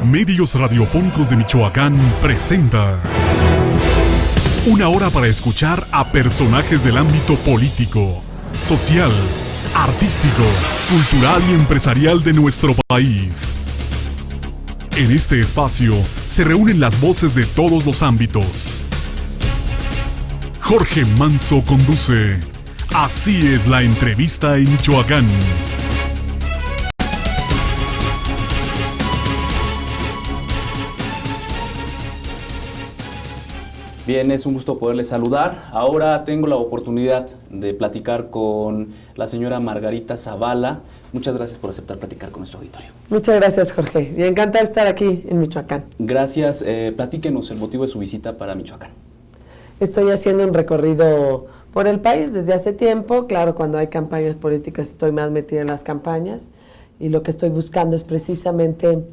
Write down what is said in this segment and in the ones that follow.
Medios Radiofónicos de Michoacán presenta una hora para escuchar a personajes del ámbito político, social, artístico, cultural y empresarial de nuestro país. En este espacio se reúnen las voces de todos los ámbitos. Jorge Manso conduce Así es la entrevista en Michoacán. Bien, es un gusto poderles saludar. Ahora tengo la oportunidad de platicar con la señora Margarita Zavala. Muchas gracias por aceptar platicar con nuestro auditorio. Muchas gracias, Jorge. Y encantada de estar aquí en Michoacán. Gracias. Platíquenos el motivo de su visita para Michoacán. Estoy haciendo un recorrido por el país desde hace tiempo. Claro, cuando hay campañas políticas estoy más metida en las campañas. Y lo que estoy buscando es precisamente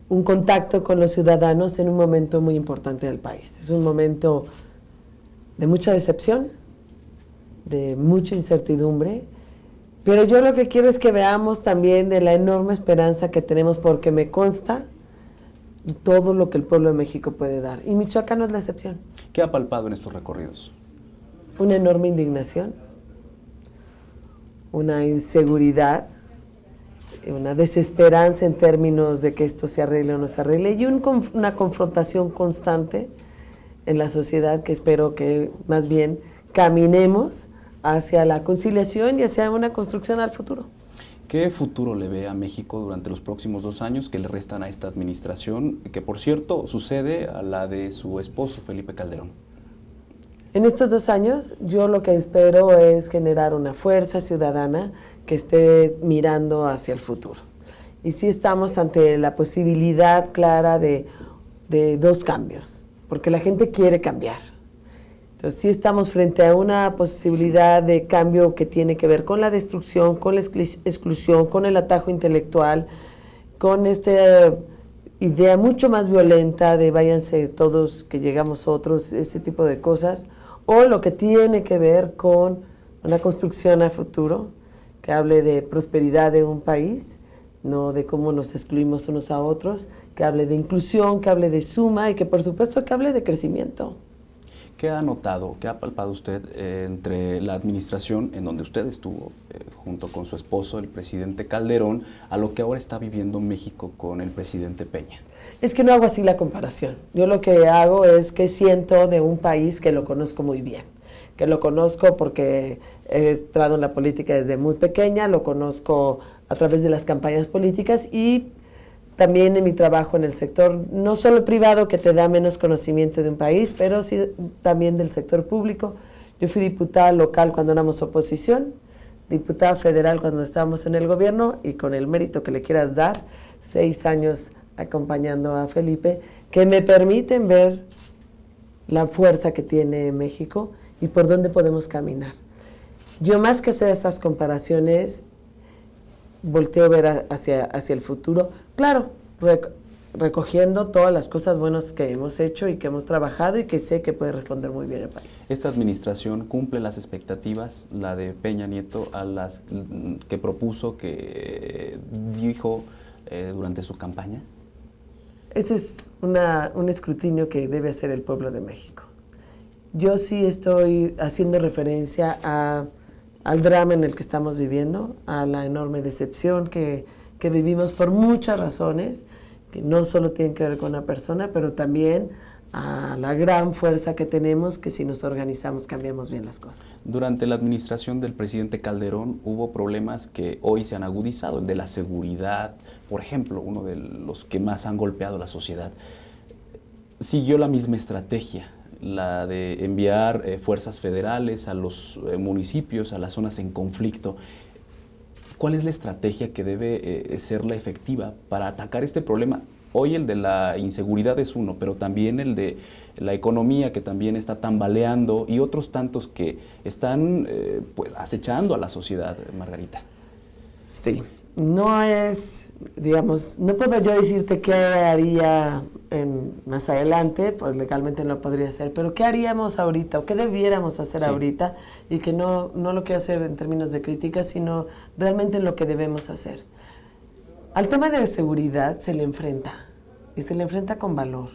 un contacto con los ciudadanos en un momento muy importante del país. Es un momento de mucha decepción, de mucha incertidumbre, pero yo lo que quiero es que veamos también de la enorme esperanza que tenemos, porque me consta todo lo que el pueblo de México puede dar. Y Michoacán no es la excepción. ¿Qué ha palpado en estos recorridos? Una enorme indignación, una inseguridad, una desesperanza en términos de que esto se arregle o no se arregle, y una confrontación constante en la sociedad que espero que más bien caminemos hacia la conciliación y hacia una construcción al futuro. ¿Qué futuro le ve a México durante los próximos 2 años que le restan a esta administración, que por cierto sucede a la de su esposo Felipe Calderón? En estos 2 años yo lo que espero es generar una fuerza ciudadana que esté mirando hacia el futuro. Y sí estamos ante la posibilidad clara de 2 cambios, porque la gente quiere cambiar. Entonces sí estamos frente a una posibilidad de cambio que tiene que ver con la destrucción, con la exclusión, con el atajo intelectual, con esta idea mucho más violenta de váyanse todos que llegamos otros, ese tipo de cosas, o lo que tiene que ver con una construcción a futuro, que hable de prosperidad de un país, no de cómo nos excluimos unos a otros, que hable de inclusión, que hable de suma y que por supuesto que hable de crecimiento. ¿Qué ha notado, qué ha palpado usted entre la administración en donde usted estuvo junto con su esposo, el presidente Calderón, a lo que ahora está viviendo México con el presidente Peña? Es que no hago así la comparación. Yo lo que hago es que siento de un país que lo conozco muy bien, que lo conozco porque he entrado en la política desde muy pequeña, lo conozco a través de las campañas políticas y también en mi trabajo en el sector, no solo privado, que te da menos conocimiento de un país, pero sí también del sector público. Yo fui diputada local cuando éramos oposición, diputada federal cuando estábamos en el gobierno, y con el mérito que le quieras dar, 6 años acompañando a Felipe, que me permiten ver la fuerza que tiene México y por dónde podemos caminar. Yo, más que hacer esas comparaciones, volteo a ver hacia el futuro, claro, recogiendo todas las cosas buenas que hemos hecho y que hemos trabajado y que sé que puede responder muy bien el país. ¿Esta administración cumple las expectativas, la de Peña Nieto, a las que propuso, que dijo durante su campaña? Ese es un escrutinio que debe hacer el pueblo de México. Yo sí estoy haciendo referencia al drama en el que estamos viviendo, a la enorme decepción que vivimos por muchas razones, que no solo tienen que ver con una persona, pero también a la gran fuerza que tenemos, que si nos organizamos cambiamos bien las cosas. Durante la administración del presidente Calderón hubo problemas que hoy se han agudizado, el de la seguridad, por ejemplo, uno de los que más han golpeado a la sociedad. Siguió la misma estrategia, la de enviar fuerzas federales a los municipios, a las zonas en conflicto. ¿Cuál es la estrategia que debe ser la efectiva para atacar este problema? Hoy el de la inseguridad es uno, pero también el de la economía, que también está tambaleando, y otros tantos que están pues, acechando a la sociedad, Margarita. Sí, no es, digamos, no puedo yo decirte qué haría más adelante, pues legalmente no lo podría hacer, pero qué haríamos ahorita o qué debiéramos hacer ahorita, y que no lo quiero hacer en términos de crítica, sino realmente en lo que debemos hacer. Al tema de seguridad se le enfrenta y se le enfrenta con valor.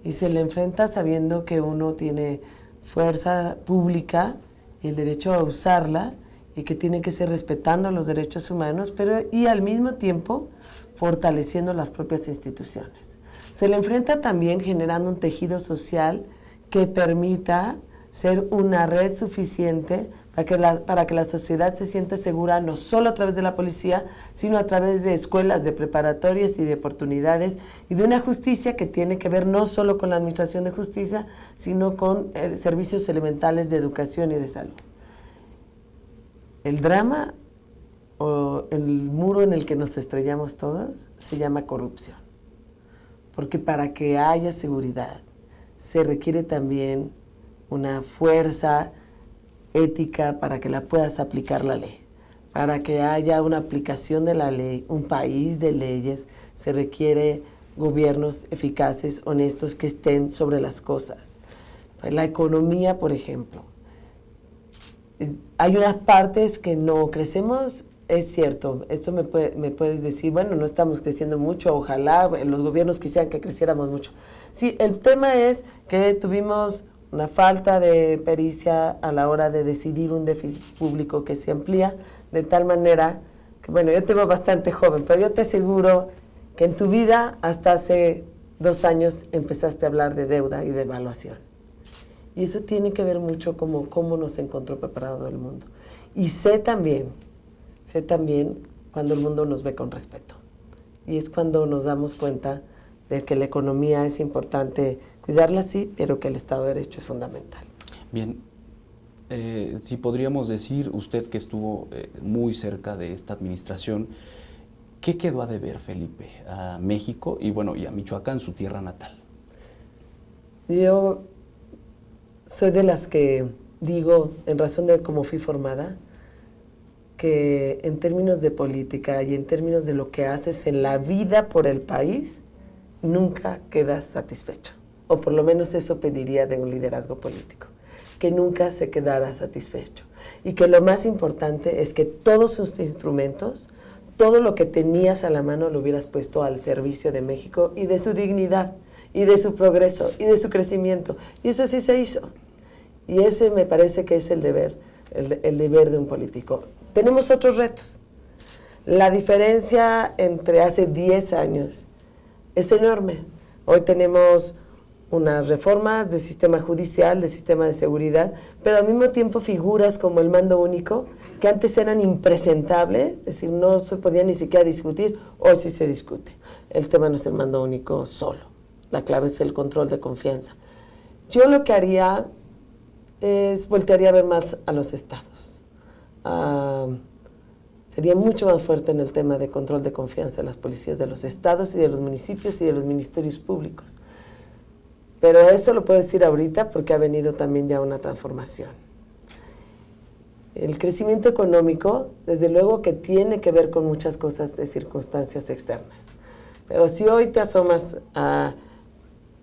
Y se le enfrenta sabiendo que uno tiene fuerza pública y el derecho a usarla y que tiene que ser respetando los derechos humanos, pero y al mismo tiempo fortaleciendo las propias instituciones. Se le enfrenta también generando un tejido social que permita ser una red suficiente para que la sociedad se sienta segura, no solo a través de la policía, sino a través de escuelas, de preparatorias y de oportunidades, y de una justicia que tiene que ver no solo con la administración de justicia, sino con servicios elementales de educación y de salud. El drama o el muro en el que nos estrellamos todos se llama corrupción, porque para que haya seguridad se requiere también una fuerza ética para que la puedas aplicar la ley. Para que haya una aplicación de la ley, un país de leyes, se requiere gobiernos eficaces, honestos, que estén sobre las cosas. La economía, por ejemplo. Hay unas partes que no crecemos, es cierto, esto me puedes decir, bueno, no estamos creciendo mucho, ojalá los gobiernos quisieran que creciéramos mucho. Sí, el tema es que tuvimos una falta de pericia a la hora de decidir un déficit público que se amplía de tal manera que, bueno, yo te veo bastante joven, pero yo te aseguro que en tu vida hasta hace 2 años empezaste a hablar de deuda y de evaluación. Y eso tiene que ver mucho con cómo nos encontró preparado el mundo. Y sé también cuando el mundo nos ve con respeto. Y es cuando nos damos cuenta de que la economía es importante cuidarla, sí, pero que el Estado de Derecho es fundamental. Bien, si podríamos decir, usted que estuvo muy cerca de esta administración, ¿qué quedó a deber, Felipe, a México y a Michoacán, su tierra natal? Yo soy de las que digo, en razón de cómo fui formada, que en términos de política y en términos de lo que haces en la vida por el país, nunca quedas satisfecho. O por lo menos eso pediría de un liderazgo político, que nunca se quedara satisfecho. Y que lo más importante es que todos sus instrumentos, todo lo que tenías a la mano lo hubieras puesto al servicio de México y de su dignidad, y de su progreso, y de su crecimiento. Y eso sí se hizo. Y ese me parece que es el deber de un político. Tenemos otros retos. La diferencia entre hace 10 años es enorme. Hoy tenemos unas reformas del sistema judicial, del sistema de seguridad, pero al mismo tiempo figuras como el mando único, que antes eran impresentables, es decir, no se podía ni siquiera discutir, hoy sí se discute. El tema no es el mando único solo, la clave es el control de confianza. Yo lo que haría es voltearía a ver más a los estados. Sería mucho más fuerte en el tema de control de confianza de las policías de los estados y de los municipios y de los ministerios públicos. Pero eso lo puedo decir ahorita porque ha venido también ya una transformación. El crecimiento económico, desde luego que tiene que ver con muchas cosas de circunstancias externas. Pero si hoy te asomas a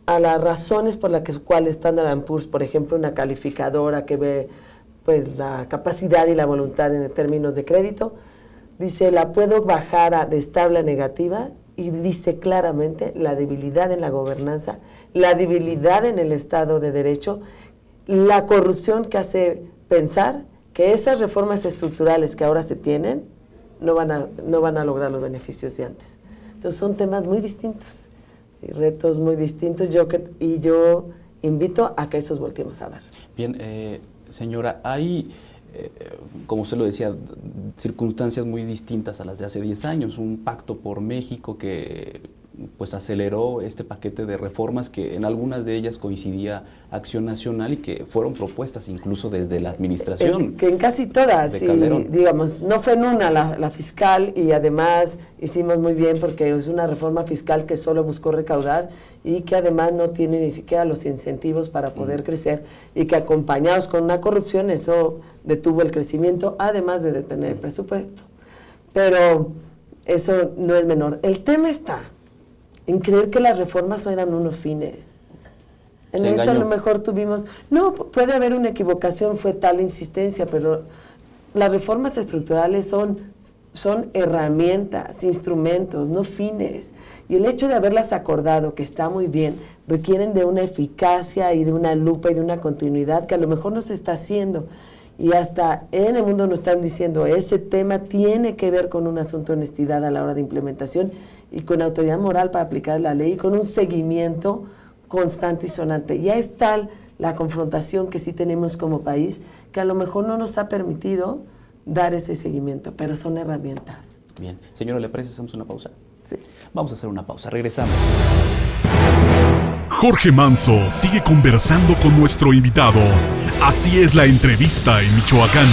las razones por las cuales Standard & Poor's, por ejemplo, una calificadora que ve pues, la capacidad y la voluntad en términos de crédito, dice, la puedo bajar de estable a negativa, y dice claramente la debilidad en la gobernanza, la debilidad en el Estado de Derecho, la corrupción que hace pensar que esas reformas estructurales que ahora se tienen no van a lograr los beneficios de antes. Entonces son temas muy distintos y retos muy distintos, yo invito a que esos volteemos a ver. Bien, señora, hay, como usted lo decía, circunstancias muy distintas a las de hace 10 años, un pacto por México que pues aceleró este paquete de reformas que en algunas de ellas coincidía Acción Nacional y que fueron propuestas incluso desde la administración. Que en casi todas, y, digamos, no fue en una la fiscal, y además hicimos muy bien porque es una reforma fiscal que solo buscó recaudar y que además no tiene ni siquiera los incentivos para poder crecer, y que acompañados con una corrupción eso detuvo el crecimiento, además de detener el presupuesto. Pero eso no es menor. El tema está en creer que las reformas eran unos fines. En eso a lo mejor tuvimos... No, puede haber una equivocación, fue tal insistencia, pero las reformas estructurales son son herramientas, instrumentos, no fines. Y el hecho de haberlas acordado, que está muy bien, requieren de una eficacia y de una lupa y de una continuidad que a lo mejor no se está haciendo. Y hasta en el mundo nos están diciendo, ese tema tiene que ver con un asunto de honestidad a la hora de implementación y con autoridad moral para aplicar la ley y con un seguimiento constante y sonante. Ya es tal la confrontación que sí tenemos como país que a lo mejor no nos ha permitido dar ese seguimiento, pero son herramientas. Bien. Señora, ¿le parece? ¿Hacemos una pausa? Sí. Vamos a hacer una pausa. Regresamos. Jorge Manso sigue conversando con nuestro invitado. Así es la entrevista en Michoacán.